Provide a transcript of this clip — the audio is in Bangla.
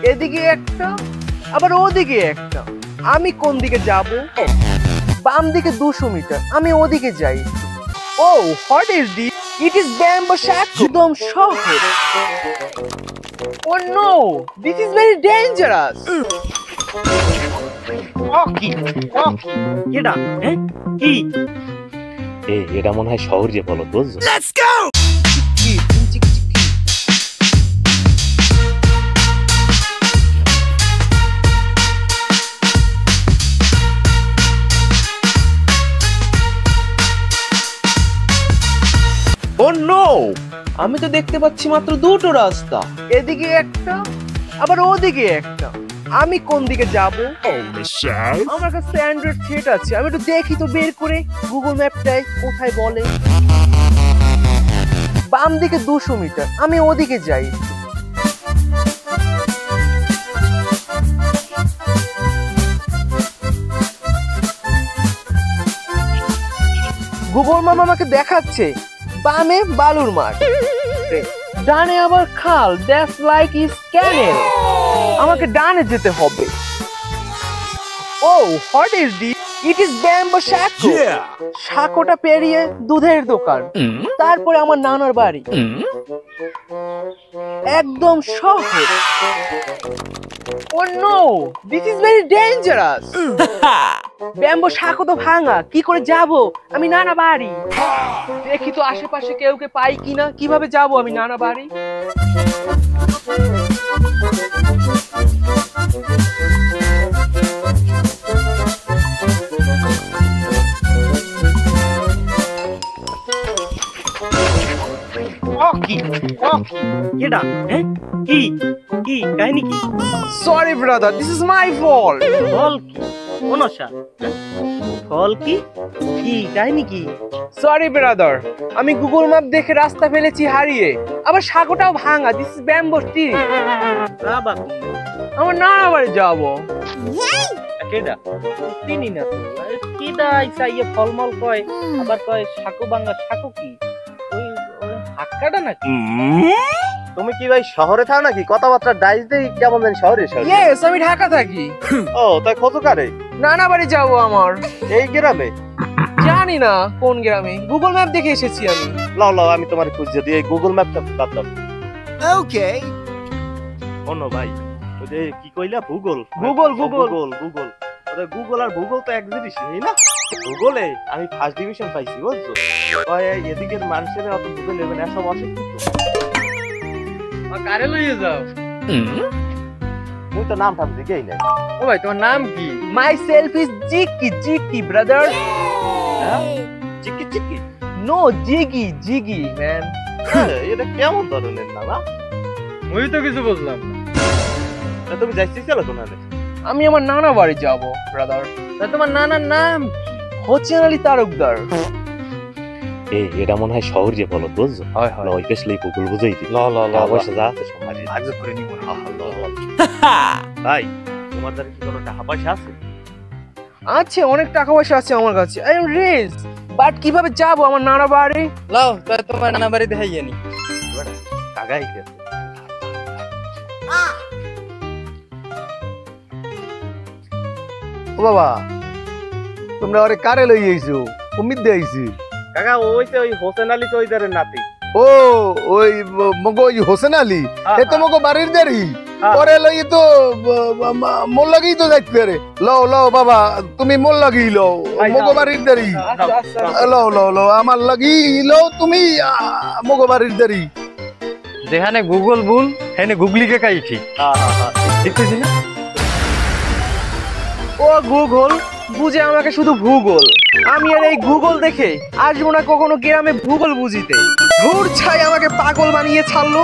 এদিকে একটা আবার ওদিকে একটা। আমি কোন দিকে যাব? বাম দিকে 200 মিটার, আমি ওদিকে যাই। Oh what is this? It is bamboo শ্যাক। একদম সহজ। Oh no, this is very dangerous. কি এটা? হ্যাঁ কি? এটা মনে হয় শহর যে বলো বুঝছো। Let's go. ও নো, আমি তো দেখতে পাচ্ছি মাত্র দুটো রাস্তা। এদিকে একটা আবার ওদিকে একটা। আমি কোন দিকে যাব? আমার কাছে অ্যান্ড্রয়েড সেট আছে, আমি একটু দেখি তো বের করে গুগল ম্যাপটায় কোথায় বলে। বাম দিকে 200 মিটার, আমি ওদিকে যাই। গুগল ম্যাপ আমাকে দেখাচ্ছে বামে বালুর মাঠ, ডানে আবার খাল। That's like is canal. আমাকে ডানে যেতে হবে। Oh what is this? It is bamboo শ্যাকো। শ্যাকোটা পেরিয়ে দুধের দোকান, তারপরে আমার নানার বাড়ি। একদম সহজ। Oh no, this is very dangerous. Bamboo শ্যাকো তো ভাঙা, কি করে যাব আমি নানা বাড়ি? দেখি তো আশেপাশে কেউ পাই কিনা, কিভাবে যাব আমি নানা বাড়ি? এটা? হ্যাঁ কি কি কাহিনী কি? Sorry brother, this is my fault. ফল কি? মনসা ফল কি কি কাহিনী কি? সরি ব্রাদার, আমি গুগল ম্যাপ দেখে রাস্তা ফেলেছি হারিয়ে। আবার সাঁকোটাও ভাঙা। This is bamboo tree. বাবা আমার নানা বাড়ি যাবো। কেডা? চিনি না তো। কেডা আইসা ইয়ে ফলমল কয়, আবার কয় সাকু ভাঙা। সাকু কি? ওই হাক্কাটা নাকি? তুমি কি ভাই শহরে থাও নাকি? কথাবার্তা ডাইস দেই কেমন জানি শহরে শহরে। ইয়েস, আমি ঢাকা থাকি। ও তাই কত কারে? নানা বাড়ি যাবো আমার। এই গ্রামে? জানি না কোন গ্রামে, গুগল ম্যাপ দেখে এসেছি আমি। লাও লাও, আমি তোমার খুঁজে দিই। গুগল ম্যাপটা বাদ দাও। ওকে। অন্য ভাই, ওই যে কি কইলা? ভূগোল গুগল গুগল গুগল গুগল। ওরে গুগল আর ভূগোল তো এক জিনিস নেই না? ভূগোলে আমি ফার্স্ট ডিভিশন পাইছি বুঝছো। ওই এদিকের মানুষের অত ভূগোল নেবে না, সব অশিক্ষিত। কারে লইয়ে যাও? মুই তো নাম ঠাম দিকেই নাই। ও ভাই, তোমার নাম কি? মাই সেলফ ইজ জিকি। জিকি ব্রাদার। চিকি চিকি? নো, জিগি জিগি ম্যান। এটা কেমন ধরনের নাম? ওই তো কিছু বুঝলাম না। তুমি যাইছিস চলো কোনালে? আমি আমার নানা বাড়ি যাব ব্রাদার। তা তোমার নানার নাম হোসেন আলী তালুকদার। এটা মনে হয় শহর যে বলো বুঝছো। হয় হয়। ওই পেছলেই গুগল বুঝাই দিই। ল ল ল, পয়সা যা আছে সব মাঝে ভাগ করে নিব না। ভাই, তোমার কাছে কি কোনো টাকা পয়সা আছে? আছে, অনেক টাকা পয়সা আছে আমার কাছে। আই এম রিচ, বাট কিভাবে যাব আমার নানা বাড়ি? লাও তাই তোমার নানা বাড়ি দেখাইয়া নি। টাকাই গেছে। ও বাবা, তোমরা ওরে কারে লই আইছো? অমিত দে আইছি। কাকা ওই যে ওই হোসেন আলী চৌধুরীর নাতি। ও ওই মগো ওই হোসেন আলী, এ তো মগো বাড়ির দেরি। ওরে লই তো মোর লাগি তো যাইতে পারে। লও লও বাবা, তুমি মোর লাগি লও, মগো বাড়ির দেরি। লও লও লও, আমার লাগি লও তুমি, মগো বাড়ির দেরি। যেখানে গুগল ভুল সেখানে গুগলিকে কাই ঠিক। দেখতেছি না? ও গুগল বুঝে আমাকে শুধু ভূগোল। আমি আর এই গুগল দেখে আসবো না কখনো গ্রামে ভূগোল বুঝিতে। ধুর ছাই, আমাকে পাগল বানিয়ে ছাড়লো।